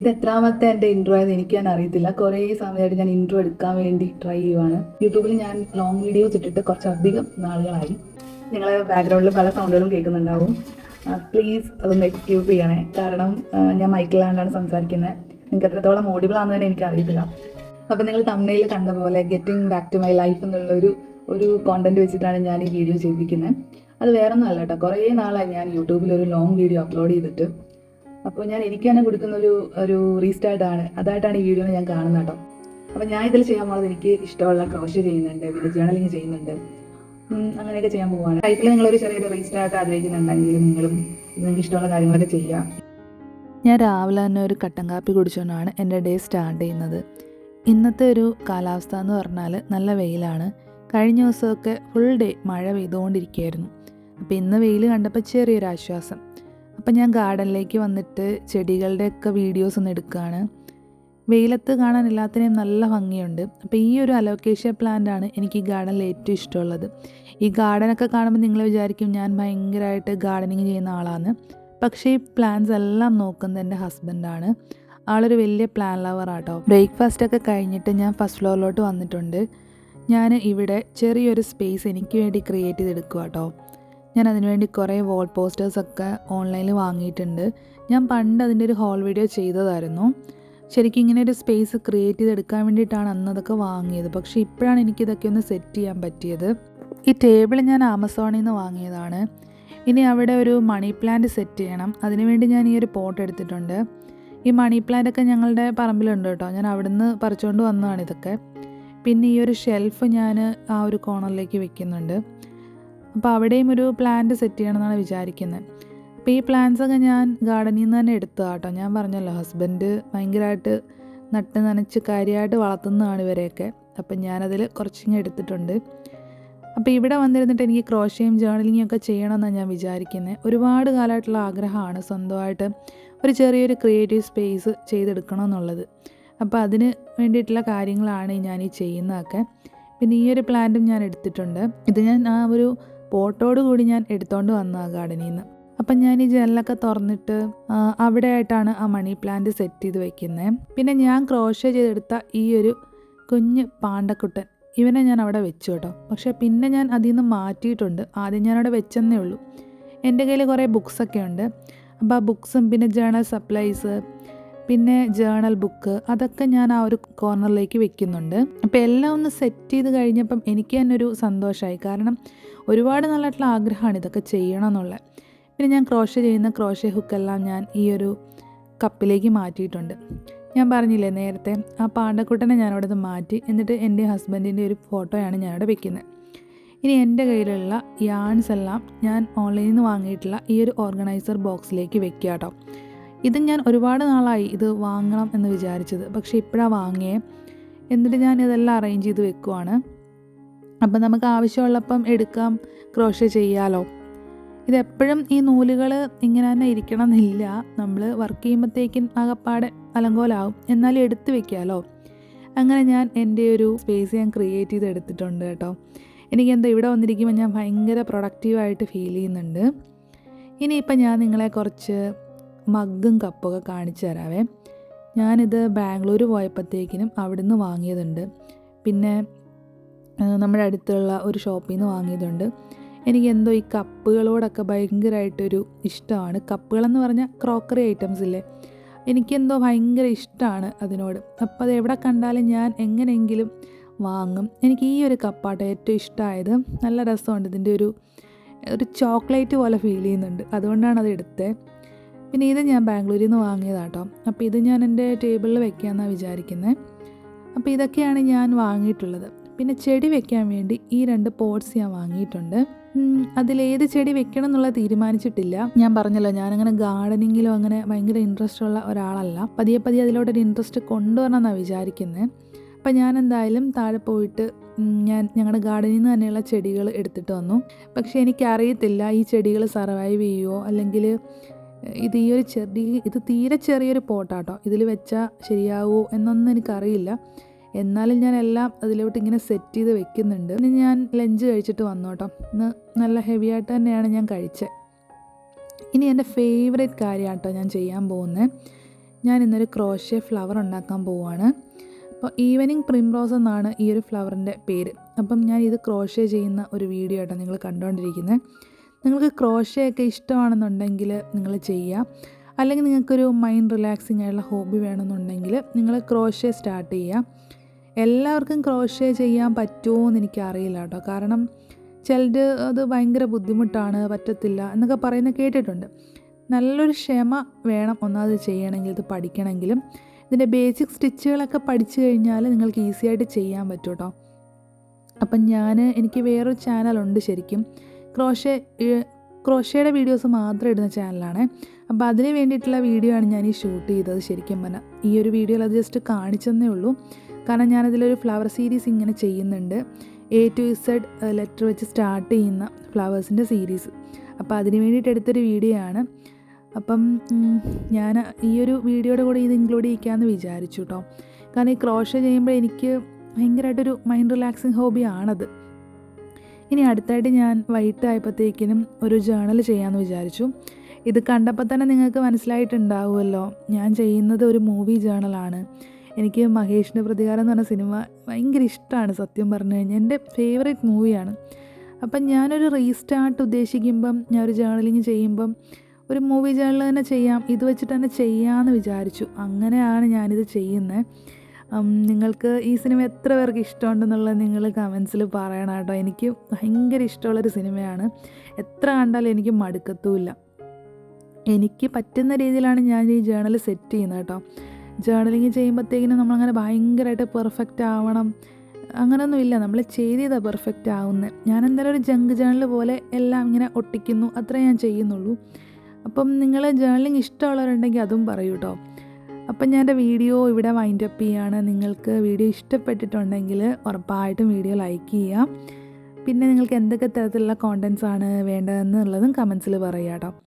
ഇത് എത്രാമത്തെ എൻ്റെ ഇൻട്രോ ആയെന്ന് എനിക്ക് തന്നെ അറിയത്തില്ല. കുറേ സമയമായിട്ട് ഞാൻ ഇൻട്രോ എടുക്കാൻ വേണ്ടി ട്രൈ ചെയ്യുവാണ്. യൂട്യൂബിൽ ഞാൻ ലോങ് വീഡിയോസ് ഇട്ടിട്ട് കുറച്ചധികം നാളുകളായി. നിങ്ങൾ ബാക്ക്ഗ്രൗണ്ടിൽ പല സൗണ്ടുകളും കേൾക്കുന്നുണ്ടാവും. പ്ലീസ് അതൊന്ന് എക്സ്ക്യൂസ് ചെയ്യണേ. കാരണം ഞാൻ മൈക്കിലാണ്ടാണ് സംസാരിക്കുന്നത്. നിങ്ങൾക്ക് എത്രത്തോളം ഓഡിബിൾ ആണെന്ന് തന്നെ എനിക്ക് അറിയത്തില്ല. അപ്പം നിങ്ങൾ തമിഴിൽ കണ്ട പോലെ getting back to my life എന്നുള്ളൊരു കോണ്ടന്റ് വെച്ചിട്ടാണ് ഞാൻ ഈ വീഡിയോ ചെയ്തിരിക്കുന്നത്. അത് വേറൊന്നും അല്ല കേട്ടോ. കുറേ നാളായി ഞാൻ യൂട്യൂബിൽ ഒരു ലോങ് വീഡിയോ അപ്ലോഡ് ചെയ്തിട്ട്. അപ്പോൾ ഞാൻ എനിക്ക് തന്നെ കൊടുക്കുന്ന ഒരു റീസ്റ്റാർട്ടാണ്. അതായിട്ടാണ് ഈ വീഡിയോ ഞാൻ കാണുന്നത് കേട്ടോ. അപ്പോൾ ഞാൻ ഇതിൽ ചെയ്യാൻ പോകുന്നത് എനിക്ക് ഇഷ്ടമുള്ള ക്രോഷ്യ ചെയ്യുന്നുണ്ട്, പിന്നെ ജേർണലിങ് ചെയ്യുന്നുണ്ട്, അങ്ങനെയൊക്കെ ചെയ്യാൻ പോവുകയാണ്. ലൈഫിൽ നിങ്ങളൊരു ചെറിയൊരു റീസ്റ്റാർട്ട് ആഗ്രഹിക്കുന്നുണ്ടെങ്കിൽ നിങ്ങൾക്ക് ഇഷ്ടമുള്ള കാര്യങ്ങളൊക്കെ ചെയ്യാം. ഞാൻ രാവിലെ തന്നെ ഒരു കട്ടൻ കാപ്പി കുടിച്ചുകൊണ്ടാണ് എൻ്റെ ഡേ സ്റ്റാർട്ട് ചെയ്യുന്നത്. ഇന്നത്തെ ഒരു കാലാവസ്ഥ എന്ന് പറഞ്ഞാൽ നല്ല വെയിലാണ്. കഴിഞ്ഞ ദിവസമൊക്കെ ഫുൾ ഡേ മഴ പെയ്തുകൊണ്ടിരിക്കുകയായിരുന്നു. അപ്പോൾ ഇന്ന് വെയിൽ കണ്ടപ്പോൾ ചെറിയൊരു ആശ്വാസം. അപ്പം ഞാൻ ഗാർഡനിലേക്ക് വന്നിട്ട് ചെടികളുടെയൊക്കെ വീഡിയോസ് ഒന്ന് എടുക്കുകയാണ്. വെയിലത്ത് കാണാൻ എല്ലാത്തിനെയും നല്ല ഭംഗിയുണ്ട്. അപ്പോൾ ഈ ഒരു അലോക്കേഷ്യ പ്ലാന്റാണ് എനിക്ക് ഈ ഗാർഡനിൽ ഏറ്റവും ഇഷ്ടമുള്ളത്. ഈ ഗാർഡനൊക്കെ കാണുമ്പോൾ നിങ്ങൾ വിചാരിക്കും ഞാൻ ഭയങ്കരമായിട്ട് ഗാർഡനിങ് ചെയ്യുന്ന ആളാണ്. പക്ഷേ ഈ പ്ലാന്റ്സ് എല്ലാം നോക്കുന്നത് എൻ്റെ ഹസ്ബൻഡാണ്. ആളൊരു വലിയ പ്ലാൻ ലവറാട്ടോ. ബ്രേക്ക്ഫാസ്റ്റൊക്കെ കഴിഞ്ഞിട്ട് ഞാൻ ഫസ്റ്റ് ഫ്ലോറിലോട്ട് വന്നിട്ടുണ്ട്. ഞാൻ ഇവിടെ ചെറിയൊരു സ്പേസ് എനിക്ക് വേണ്ടി ക്രിയേറ്റ് ചെയ്തെടുക്കുക കേട്ടോ. ഞാൻ അതിനുവേണ്ടി കുറേ വാൾ പോസ്റ്റേഴ്സൊക്കെ ഓൺലൈനിൽ വാങ്ങിയിട്ടുണ്ട്. ഞാൻ പണ്ട് അതിൻ്റെ ഒരു ഹോൾ വീഡിയോ ചെയ്തതായിരുന്നു. ശരിക്കും ഇങ്ങനെ ഒരു സ്പേസ് ക്രിയേറ്റ് ചെയ്തെടുക്കാൻ വേണ്ടിയിട്ടാണ് അന്ന് അതൊക്കെ വാങ്ങിയത്. പക്ഷേ ഇപ്പോഴാണ് എനിക്കിതൊക്കെ ഒന്ന് സെറ്റ് ചെയ്യാൻ പറ്റിയത്. ഈ ടേബിൾ ഞാൻ ആമസോണിൽ നിന്ന് വാങ്ങിയതാണ്. ഇനി അവിടെ ഒരു മണി പ്ലാന്റ് സെറ്റ് ചെയ്യണം. അതിനുവേണ്ടി ഞാൻ ഈ ഒരു പോട്ട് എടുത്തിട്ടുണ്ട്. ഈ മണി പ്ലാന്റൊക്കെ ഞങ്ങളുടെ പറമ്പിലുണ്ട് കേട്ടോ. ഞാൻ അവിടുന്ന് പറിച്ചുകൊണ്ട് വന്നതാണ് ഇതൊക്കെ. പിന്നെ ഈ ഒരു ഷെൽഫ് ഞാൻ ആ ഒരു കോർണറിലേക്ക് വെക്കുന്നുണ്ട്. അപ്പോൾ അവിടെയും ഒരു പ്ലാന്റ് സെറ്റ് ചെയ്യണമെന്നാണ് വിചാരിക്കുന്നത്. അപ്പോൾ ഈ പ്ലാന്റ്സൊക്കെ ഞാൻ ഗാർഡനിൽ നിന്ന് തന്നെ എടുത്തതാണ് കേട്ടോ. ഞാൻ പറഞ്ഞല്ലോ ഹസ്ബൻഡ് ഭയങ്കരമായിട്ട് നട്ട് നനച്ച് കാര്യമായിട്ട് വളർത്തുന്നതാണ് ഇവരെയൊക്കെ. അപ്പം ഞാനതിൽ കുറച്ചിങ്ങ് എടുത്തിട്ടുണ്ട്. അപ്പോൾ ഇവിടെ വന്നിരുന്നിട്ട് എനിക്ക് ക്രോഷ്യയും ജേർണലിങ്ങും ഒക്കെ ചെയ്യണമെന്നാണ് ഞാൻ വിചാരിക്കുന്നത്. ഒരുപാട് കാലമായിട്ടുള്ള ആഗ്രഹമാണ് സ്വന്തമായിട്ട് ഒരു ചെറിയൊരു ക്രിയേറ്റീവ് സ്പേസ് ചെയ്തെടുക്കണമെന്നുള്ളത്. അപ്പോൾ അതിന് വേണ്ടിയിട്ടുള്ള കാര്യങ്ങളാണ് ഞാൻ ഈ ചെയ്യുന്നതൊക്കെ. പിന്നെ ഈ ഒരു പ്ലാന്റും ഞാൻ എടുത്തിട്ടുണ്ട്. ഇത് ഞാൻ ആ ഒരു പോട്ടോട് കൂടി ഞാൻ എടുത്തുകൊണ്ട് വന്ന ഗാർഡനിൽ നിന്ന്. അപ്പം ഞാൻ ഈ ജനലൊക്കെ തുറന്നിട്ട് അവിടെ ആയിട്ടാണ് ആ മണി പ്ലാന്റ് സെറ്റ് ചെയ്ത് വെക്കുന്നത്. പിന്നെ ഞാൻ ക്രോഷ്യ ചെയ്തെടുത്ത ഈ ഒരു കുഞ്ഞ് പാണ്ടക്കുട്ടൻ ഇവനെ ഞാൻ അവിടെ വെച്ചു കേട്ടോ. പക്ഷേ പിന്നെ ഞാൻ അതിൽ നിന്ന് മാറ്റിയിട്ടുണ്ട്. ആദ്യം ഞാനവിടെ വെച്ചെന്നേ ഉള്ളൂ. എൻ്റെ കയ്യിൽ കുറേ ബുക്സൊക്കെ ഉണ്ട്. അപ്പോൾ ആ ബുക്സും പിന്നെ ജേർണൽ സപ്ലൈസ് പിന്നെ ജേർണൽ ബുക്ക് അതൊക്കെ ഞാൻ ആ ഒരു കോർണറിലേക്ക് വെക്കുന്നുണ്ട്. അപ്പോൾ എല്ലാം ഒന്ന് സെറ്റ് ചെയ്ത് കഴിഞ്ഞപ്പം എനിക്ക് തന്നെ ഒരു സന്തോഷമായി. കാരണം ഒരുപാട് നല്ലതായിട്ടുള്ള ആഗ്രഹമാണ് ഇതൊക്കെ ചെയ്യണം എന്നുള്ളത്. പിന്നെ ഞാൻ ക്രോഷ്യ ചെയ്യുന്ന ക്രോഷ്യ ഹുക്കെല്ലാം ഞാൻ ഈ ഒരു കപ്പിലേക്ക് മാറ്റിയിട്ടുണ്ട്. ഞാൻ പറഞ്ഞില്ലേ നേരത്തെ ആ പാണ്ടക്കുട്ടനെ ഞാനവിടെ നിന്ന് മാറ്റി. എന്നിട്ട് എൻ്റെ ഹസ്ബൻഡിൻ്റെ ഒരു ഫോട്ടോയാണ് ഞാനവിടെ വെക്കുന്നത്. ഇനി എൻ്റെ കയ്യിലുള്ള യാൺസ് എല്ലാം ഞാൻ ഓൺലൈനിൽ നിന്ന് വാങ്ങിയിട്ടുള്ള ഈ ഒരു ഓർഗനൈസർ ബോക്സിലേക്ക് വെക്കുക കേട്ടോ. ഇത് ഞാൻ ഒരുപാട് നാളായി ഇത് വാങ്ങണം എന്ന് വിചാരിച്ചത്. പക്ഷേ ഇപ്പോഴാണ് വാങ്ങിയേ. എന്നിട്ട് ഞാൻ ഇതെല്ലാം അറേഞ്ച് ചെയ്ത് വെക്കുവാണ്. അപ്പം നമുക്ക് ആവശ്യമുള്ളപ്പം എടുക്കാം, ക്രോഷ്യ ചെയ്യാമല്ലോ. ഇതെപ്പോഴും ഈ നൂലുകൾ ഇങ്ങനെ തന്നെ ഇരിക്കണം എന്നില്ല. നമ്മൾ വർക്ക് ചെയ്യുമ്പോഴത്തേക്കും ആകപ്പാടെ അലങ്കോലാവും. എന്നാലും എടുത്ത് വെക്കാമല്ലോ. അങ്ങനെ ഞാൻ എൻ്റെ ഒരു സ്പേസ് ഞാൻ ക്രിയേറ്റ് ചെയ്ത് എടുത്തിട്ടുണ്ട് കേട്ടോ. എനിക്കെന്താ ഇവിടെ വന്നിരിക്കുമ്പോൾ ഞാൻ ഭയങ്കര പ്രൊഡക്റ്റീവായിട്ട് ഫീൽ ചെയ്യുന്നുണ്ട്. ഇനിയിപ്പം ഞാൻ നിങ്ങളെ കുറച്ച് മഗ്ഗും കപ്പൊക്കെ കാണിച്ചു തരാവേ. ഞാനിത് ബാംഗ്ലൂർ പോയപ്പോഴത്തേക്കിനും അവിടെ നിന്ന് വാങ്ങിയതുണ്ട്. പിന്നെ നമ്മുടെ അടുത്തുള്ള ഒരു ഷോപ്പിൽ നിന്ന് വാങ്ങിയതുണ്ട്. എനിക്കെന്തോ ഈ കപ്പുകളോടൊക്കെ ഭയങ്കരമായിട്ടൊരു ഇഷ്ടമാണ്. കപ്പുകളെന്ന് പറഞ്ഞാൽ ക്രോക്കറി ഐറ്റംസ് ഇല്ലേ, എനിക്കെന്തോ ഭയങ്കര ഇഷ്ടമാണ് അതിനോട്. അപ്പോൾ അത് എവിടെ കണ്ടാലും ഞാൻ എങ്ങനെയെങ്കിലും വാങ്ങും. എനിക്ക് ഈ ഒരു കപ്പാട്ടോ ഏറ്റവും ഇഷ്ടമായത്. നല്ല രസമുണ്ട്. ഇതിൻ്റെ ഒരു ചോക്ലേറ്റ് പോലെ ഫീൽ ചെയ്യുന്നുണ്ട്. അതുകൊണ്ടാണ് അത് എടുത്തത്. പിന്നെ ഇത് ഞാൻ ബാംഗ്ലൂരിൽ നിന്ന് വാങ്ങിയതാട്ടോ. അപ്പോൾ ഇത് ഞാൻ എൻ്റെ ടേബിളിൽ വെക്കാമെന്നാണ് വിചാരിക്കുന്നത്. അപ്പോൾ ഇതൊക്കെയാണ് ഞാൻ വാങ്ങിയിട്ടുള്ളത്. പിന്നെ ചെടി വെക്കാൻ വേണ്ടി ഈ 2 പോട്ട്സ് ഞാൻ വാങ്ങിയിട്ടുണ്ട്. അതിലേത് ചെടി വെക്കണം എന്നുള്ളത് തീരുമാനിച്ചിട്ടില്ല. ഞാൻ പറഞ്ഞല്ലോ ഞാനങ്ങനെ ഗാർഡനിങ്ങിലോ അങ്ങനെ ഭയങ്കര ഇൻട്രസ്റ്റ് ഉള്ള ഒരാളല്ല. പതിയെ പതിയെ അതിലോട്ടൊരു ഇൻട്രസ്റ്റ് കൊണ്ടുവരണമെന്നാണ് വിചാരിക്കുന്നത്. അപ്പം ഞാൻ എന്തായാലും താഴെ പോയിട്ട് ഞാൻ ഞങ്ങളുടെ ഗാർഡനിൽ നിന്ന് തന്നെയുള്ള ചെടികൾ എടുത്തിട്ട് വന്നു. പക്ഷേ എനിക്കറിയത്തില്ല ഈ ചെടികൾ സർവൈവ് ചെയ്യുമോ, അല്ലെങ്കിൽ ഇത് തീരെ ചെറിയൊരു പോട്ടാട്ടോ, ഇതിൽ വെച്ചാൽ ശരിയാവുമോ എന്നൊന്നും എനിക്കറിയില്ല. എന്നാലും ഞാൻ എല്ലാം അതിലോട്ട് ഇങ്ങനെ സെറ്റ് ചെയ്ത് വെക്കുന്നുണ്ട്. ഇനി ഞാൻ ലഞ്ച് കഴിച്ചിട്ട് വന്നു കേട്ടോ. ഇന്ന് നല്ല ഹെവി ആയിട്ട് തന്നെയാണ് ഞാൻ കഴിച്ചത്. ഇനി എൻ്റെ ഫേവറേറ്റ് കാര്യമാണ് കേട്ടോ ഞാൻ ചെയ്യാൻ പോകുന്നത്. ഞാൻ ഇന്നൊരു ക്രോഷ്യ ഫ്ലവർ ഉണ്ടാക്കാൻ പോവുകയാണ്. അപ്പോൾ ഈവനിങ് പ്രിംറോസ് എന്നാണ് ഈ ഒരു ഫ്ലവറിൻ്റെ പേര്. അപ്പം ഞാൻ ഇത് ക്രോഷ്യ ചെയ്യുന്ന ഒരു വീഡിയോ ആയിട്ടാണ് നിങ്ങൾ കണ്ടുകൊണ്ടിരിക്കുന്നത്. നിങ്ങൾക്ക് ക്രോഷ്യയൊക്കെ ഇഷ്ടമാണെന്നുണ്ടെങ്കിൽ നിങ്ങൾ ചെയ്യുക. അല്ലെങ്കിൽ നിങ്ങൾക്കൊരു മൈൻഡ് റിലാക്സിങ് ആയിട്ടുള്ള ഹോബി വേണമെന്നുണ്ടെങ്കിൽ നിങ്ങൾ ക്രോഷ്യ സ്റ്റാർട്ട് ചെയ്യുക. എല്ലാവർക്കും ക്രോഷ്യ ചെയ്യാൻ പറ്റുമോ എന്ന് എനിക്കറിയില്ല കേട്ടോ. കാരണം ചിലർ അത് ഭയങ്കര ബുദ്ധിമുട്ടാണ്, പറ്റത്തില്ല എന്നൊക്കെ പറയുന്നത് കേട്ടിട്ടുണ്ട്. നല്ലൊരു ക്ഷമ വേണം ഒന്നാമത് ചെയ്യണമെങ്കിൽ, ഇത് പഠിക്കണമെങ്കിലും. ഇതിൻ്റെ ബേസിക് സ്റ്റിച്ചുകളൊക്കെ പഠിച്ചു കഴിഞ്ഞാൽ നിങ്ങൾക്ക് ഈസി ആയിട്ട് ചെയ്യാൻ പറ്റും കേട്ടോ. അപ്പം എനിക്ക് വേറൊരു ചാനലുണ്ട് ശരിക്കും, ക്രോഷ്യയുടെ വീഡിയോസ് മാത്രം ഇടുന്ന ചാനലാണ്. അപ്പോൾ അതിന് വേണ്ടിയിട്ടുള്ള വീഡിയോ ആണ് ഞാൻ ഈ ഷൂട്ട് ചെയ്തത്. ശരിക്കും പറഞ്ഞാൽ ഈ ഒരു വീഡിയോയിൽ അത് ജസ്റ്റ് കാണിച്ചെന്നേ ഉള്ളൂ. കാരണം ഞാനതിലൊരു ഫ്ലവർ സീരീസ് ഇങ്ങനെ ചെയ്യുന്നുണ്ട്, A to Z ലെറ്റർ വെച്ച് സ്റ്റാർട്ട് ചെയ്യുന്ന ഫ്ലവേഴ്സിൻ്റെ സീരീസ്. അപ്പോൾ അതിന് വേണ്ടിയിട്ട് എടുത്തൊരു വീഡിയോ ആണ്. അപ്പം ഞാൻ ഈ ഒരു വീഡിയോയുടെ കൂടെ ഇത് ഇൻക്ലൂഡ് ചെയ്യിക്കാമെന്ന് വിചാരിച്ചു കേട്ടോ. കാരണം ഈ ക്രോഷ്യ ചെയ്യുമ്പോൾ എനിക്ക് ഭയങ്കരമായിട്ടൊരു മൈൻഡ് റിലാക്സിങ് ഹോബിയാണത്. ഇനി അടുത്തായിട്ട് ഞാൻ വൈകിട്ടായപ്പോഴത്തേക്കിനും ഒരു ജേണൽ ചെയ്യാമെന്ന് വിചാരിച്ചു. ഇത് കണ്ടപ്പോൾ തന്നെ നിങ്ങൾക്ക് മനസ്സിലായിട്ടുണ്ടാവുമല്ലോ, ഞാൻ ചെയ്യുന്നത് ഒരു മൂവി ജേണലാണ്. എനിക്ക് മഹേഷിൻ്റെ പ്രതികാരം എന്ന് പറഞ്ഞ സിനിമ ഭയങ്കര ഇഷ്ടമാണ്. സത്യം പറഞ്ഞു കഴിഞ്ഞാൽ എൻ്റെ ഫേവറേറ്റ് മൂവിയാണ്. അപ്പം ഞാനൊരു റീസ്റ്റാർട്ട് ഉദ്ദേശിക്കുമ്പം, ഞാനൊരു ജേണലിങ് ചെയ്യുമ്പം ഒരു മൂവി ജേണൽ തന്നെ ചെയ്യാം, ഇത് വെച്ചിട്ട് തന്നെ ചെയ്യാമെന്ന് വിചാരിച്ചു. അങ്ങനെയാണ് ഞാനിത് ചെയ്യുന്നത്. നിങ്ങൾക്ക് ഈ സിനിമ എത്ര പേർക്ക് ഇഷ്ടമുണ്ടെന്നുള്ളത് നിങ്ങൾ കമൻസിൽ പറയണം കേട്ടോ. എനിക്ക് ഭയങ്കര ഇഷ്ടമുള്ളൊരു സിനിമയാണ്. എത്ര കണ്ടാലും എനിക്ക് മടുക്കത്തുമില്ല. എനിക്ക് പറ്റുന്ന രീതിയിലാണ് ഞാൻ ഈ ജേണൽ സെറ്റ് ചെയ്യുന്നത് കേട്ടോ. ജേണലിങ് ചെയ്യുമ്പോഴത്തേക്കിനും നമ്മളങ്ങനെ ഭയങ്കരമായിട്ട് പെർഫെക്റ്റ് ആവണം അങ്ങനെയൊന്നുമില്ല. നമ്മൾ ചെയ്തതാണ് പെർഫെക്റ്റ് ആവുന്നത്. ഞാൻ എന്തായാലും ഒരു ജങ്ക് ജേണൽ പോലെ എല്ലാം ഇങ്ങനെ ഒട്ടിക്കുന്നു, അത്രേ ഞാൻ ചെയ്യുന്നുള്ളൂ. അപ്പം നിങ്ങൾ ജേണലിങ് ഇഷ്ടമുള്ളവരുണ്ടെങ്കിൽ അതും പറയൂ കേട്ടോ. അപ്പം ഞാൻ എൻ്റെ വീഡിയോ ഇവിടെ വൈൻഡ് അപ്പ് ചെയ്യുകയാണ്. നിങ്ങൾക്ക് വീഡിയോ ഇഷ്ടപ്പെട്ടിട്ടുണ്ടെങ്കിൽ ഉറപ്പായിട്ടും വീഡിയോ ലൈക്ക് ചെയ്യുക. പിന്നെ നിങ്ങൾക്ക് എന്തൊക്കെ തരത്തിലുള്ള കോണ്ടൻസ് ആണ് വേണ്ടതെന്നുള്ളതും കമൻസിൽ പറയുക കേട്ടോ.